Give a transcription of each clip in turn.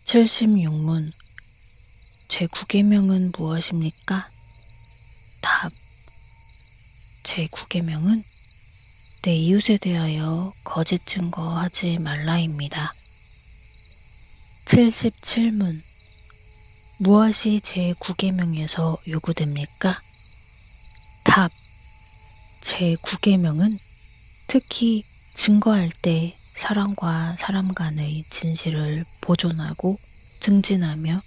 76문 제9계명은 무엇입니까? 답. 제9계명은 내 이웃에 대하여 거짓 증거하지 말라입니다. 77문 무엇이 제9계명에서 요구됩니까? 답. 제9계명은 특히 증거할 때 사람과 사람 간의 진실을 보존하고 증진하며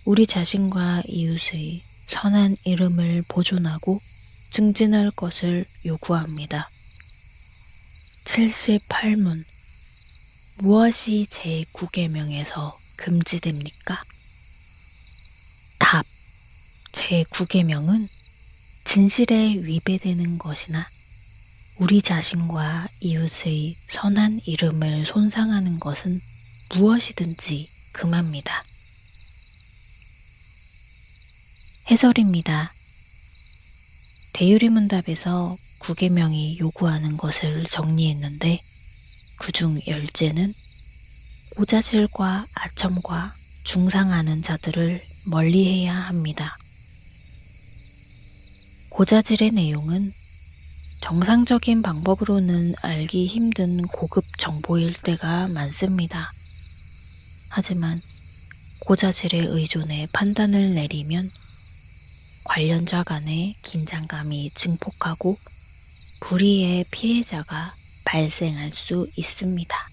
우리 자신과 이웃의 선한 이름을 보존하고 증진할 것을 요구합니다. 78문 무엇이 제9계명에서 금지됩니까? 답. 제9계명은 진실에 위배되는 것이나 우리 자신과 이웃의 선한 이름을 손상하는 것은 무엇이든지 금합니다. 해설입니다. 대유리문답에서 9계명이 요구하는 것을 정리했는데 그중 10제는 고자질과 아첨과 중상하는 자들을 멀리해야 합니다. 고자질의 내용은 정상적인 방법으로는 알기 힘든 고급 정보일 때가 많습니다. 하지만 고자질에 의존해 판단을 내리면 관련자 간의 긴장감이 증폭하고 불의의 피해자가 발생할 수 있습니다.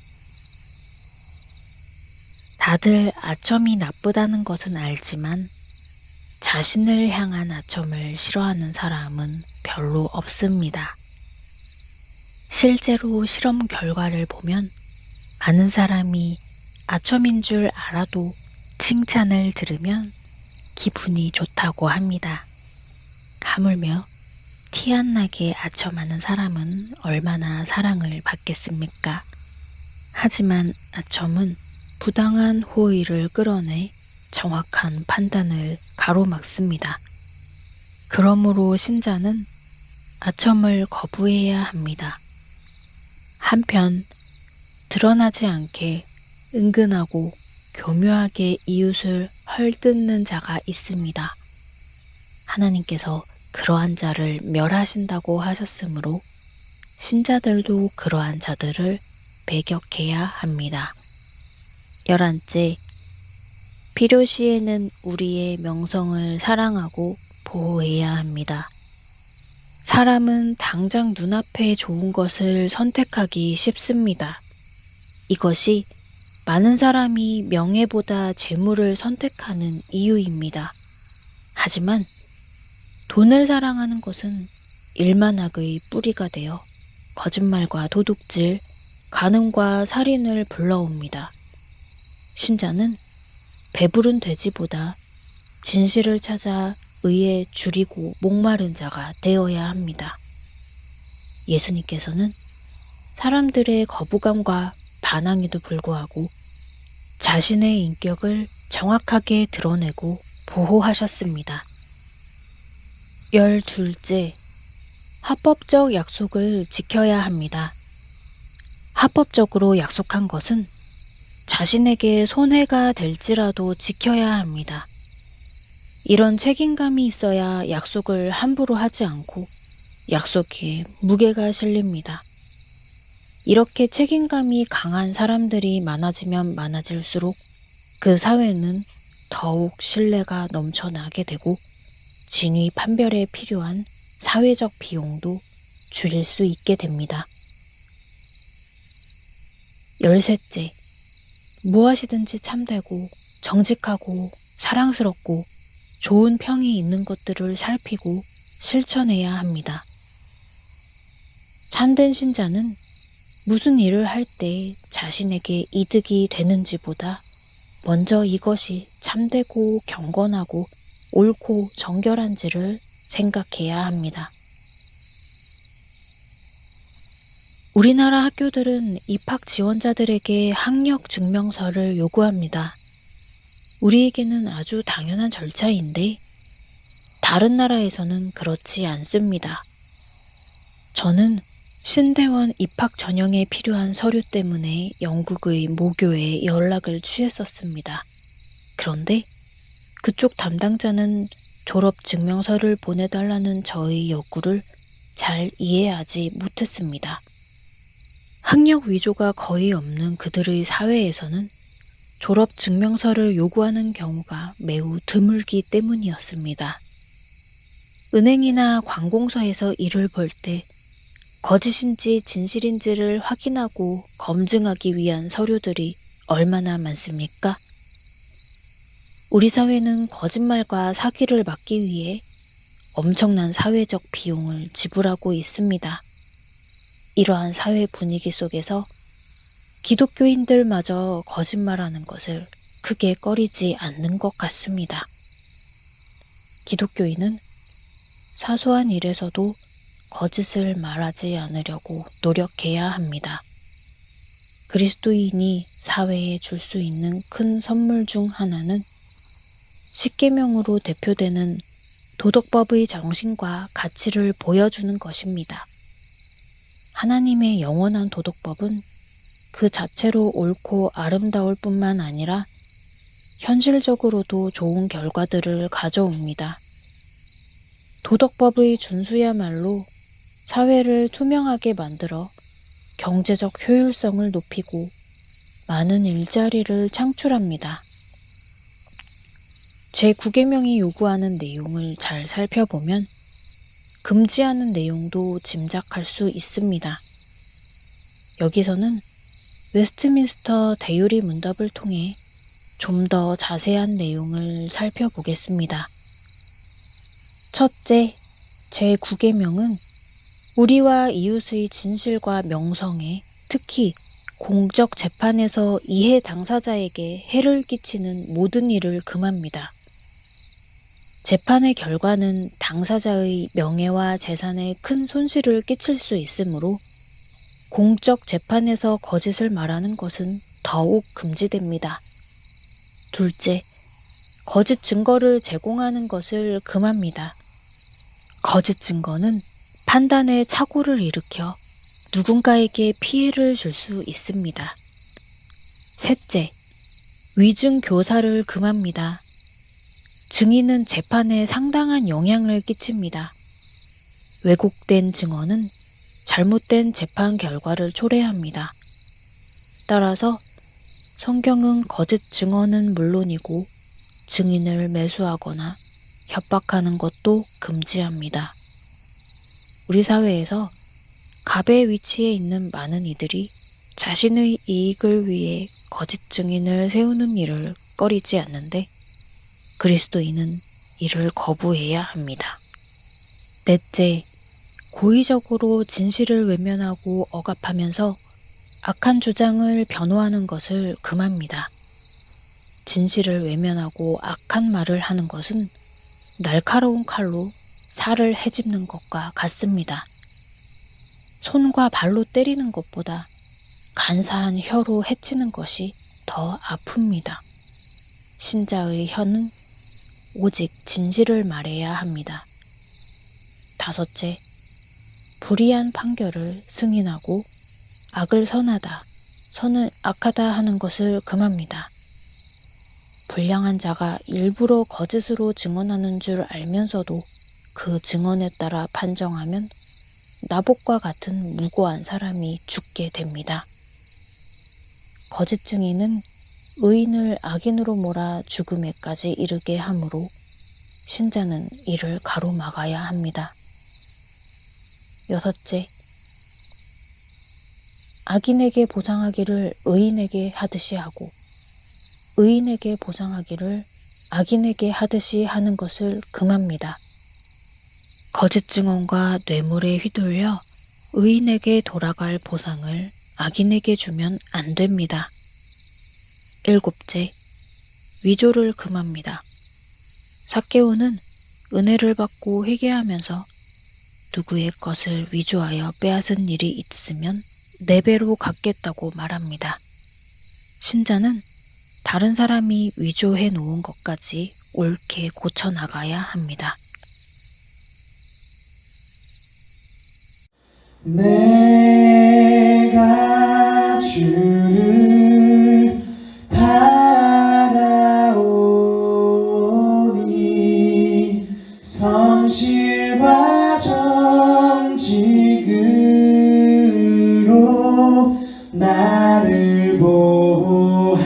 다들 아첨이 나쁘다는 것은 알지만 자신을 향한 아첨을 싫어하는 사람은 별로 없습니다. 실제로 실험 결과를 보면 많은 사람이 아첨인 줄 알아도 칭찬을 들으면 기분이 좋다고 합니다. 하물며 티 안 나게 아첨하는 사람은 얼마나 사랑을 받겠습니까? 하지만 아첨은 부당한 호의를 끌어내 정확한 판단을 가로막습니다. 그러므로 신자는 아첨을 거부해야 합니다. 한편 드러나지 않게 은근하고 교묘하게 이웃을 헐뜯는 자가 있습니다. 하나님께서 그러한 자를 멸하신다고 하셨으므로 신자들도 그러한 자들을 배격해야 합니다. 11째, 필요시에는 우리의 명성을 사랑하고 보호해야 합니다. 사람은 당장 눈앞에 좋은 것을 선택하기 쉽습니다. 이것이 많은 사람이 명예보다 재물을 선택하는 이유입니다. 하지만 돈을 사랑하는 것은 일만학의 뿌리가 되어 거짓말과 도둑질, 간음과 살인을 불러옵니다. 신자는 배부른 돼지보다 진실을 찾아 의에 줄이고 목마른 자가 되어야 합니다. 예수님께서는 사람들의 거부감과 반항에도 불구하고 자신의 인격을 정확하게 드러내고 보호하셨습니다. 12째, 합법적 약속을 지켜야 합니다. 합법적으로 약속한 것은 자신에게 손해가 될지라도 지켜야 합니다. 이런 책임감이 있어야 약속을 함부로 하지 않고 약속에 무게가 실립니다. 이렇게 책임감이 강한 사람들이 많아지면 많아질수록 그 사회는 더욱 신뢰가 넘쳐나게 되고 진위 판별에 필요한 사회적 비용도 줄일 수 있게 됩니다. 13째, 무엇이든지 참되고 정직하고 사랑스럽고 좋은 평이 있는 것들을 살피고 실천해야 합니다. 참된 신자는 무슨 일을 할 때 자신에게 이득이 되는지보다 먼저 이것이 참되고 경건하고 옳고 정결한지를 생각해야 합니다. 우리나라 학교들은 입학 지원자들에게 학력 증명서를 요구합니다. 우리에게는 아주 당연한 절차인데 다른 나라에서는 그렇지 않습니다. 저는 신대원 입학 전형에 필요한 서류 때문에 영국의 모교에 연락을 취했었습니다. 그런데 그쪽 담당자는 졸업 증명서를 보내달라는 저의 요구를 잘 이해하지 못했습니다. 학력 위조가 거의 없는 그들의 사회에서는 졸업 증명서를 요구하는 경우가 매우 드물기 때문이었습니다. 은행이나 관공서에서 일을 볼 때 거짓인지 진실인지를 확인하고 검증하기 위한 서류들이 얼마나 많습니까? 우리 사회는 거짓말과 사기를 막기 위해 엄청난 사회적 비용을 지불하고 있습니다. 이러한 사회 분위기 속에서 기독교인들마저 거짓말하는 것을 크게 꺼리지 않는 것 같습니다. 기독교인은 사소한 일에서도 거짓을 말하지 않으려고 노력해야 합니다. 그리스도인이 사회에 줄 수 있는 큰 선물 중 하나는 십계명으로 대표되는 도덕법의 정신과 가치를 보여주는 것입니다. 하나님의 영원한 도덕법은 그 자체로 옳고 아름다울 뿐만 아니라 현실적으로도 좋은 결과들을 가져옵니다. 도덕법의 준수야말로 사회를 투명하게 만들어 경제적 효율성을 높이고 많은 일자리를 창출합니다. 제9계명이 요구하는 내용을 잘 살펴보면 금지하는 내용도 짐작할 수 있습니다. 여기서는 웨스트민스터 대유리 문답을 통해 좀 더 자세한 내용을 살펴보겠습니다. 첫째, 제9계명은 우리와 이웃의 진실과 명성에 특히 공적 재판에서 이해 당사자에게 해를 끼치는 모든 일을 금합니다. 재판의 결과는 당사자의 명예와 재산에 큰 손실을 끼칠 수 있으므로 공적 재판에서 거짓을 말하는 것은 더욱 금지됩니다. 둘째, 거짓 증거를 제공하는 것을 금합니다. 거짓 증거는 판단에 착오를 일으켜 누군가에게 피해를 줄 수 있습니다. 셋째, 위증 교사를 금합니다. 증인은 재판에 상당한 영향을 끼칩니다. 왜곡된 증언은 잘못된 재판 결과를 초래합니다. 따라서 성경은 거짓 증언은 물론이고 증인을 매수하거나 협박하는 것도 금지합니다. 우리 사회에서 갑의 위치에 있는 많은 이들이 자신의 이익을 위해 거짓 증인을 세우는 일을 꺼리지 않는데 그리스도인은 이를 거부해야 합니다. 넷째, 고의적으로 진실을 외면하고 억압하면서 악한 주장을 변호하는 것을 금합니다. 진실을 외면하고 악한 말을 하는 것은 날카로운 칼로 살을 헤집는 것과 같습니다. 손과 발로 때리는 것보다 간사한 혀로 해치는 것이 더 아픕니다. 신자의 혀는 오직 진실을 말해야 합니다. 다섯째, 불의한 판결을 승인하고 악을 선하다, 선을 악하다 하는 것을 금합니다. 불량한 자가 일부러 거짓으로 증언하는 줄 알면서도 그 증언에 따라 판정하면 나봇과 같은 무고한 사람이 죽게 됩니다. 거짓 증인은 의인을 악인으로 몰아 죽음에까지 이르게 하므로 신자는 이를 가로막아야 합니다. 여섯째, 악인에게 보상하기를 의인에게 하듯이 하고 의인에게 보상하기를 악인에게 하듯이 하는 것을 금합니다. 거짓 증언과 뇌물에 휘둘려 의인에게 돌아갈 보상을 악인에게 주면 안 됩니다. 일곱째, 위조를 금합니다. 삭개오는 은혜를 받고 회개하면서 누구의 것을 위조하여 빼앗은 일이 있으면 4배로 갚겠다고 말합니다. 신자는 다른 사람이 위조해 놓은 것까지 옳게 고쳐나가야 합니다. 내 나를 보호하소서.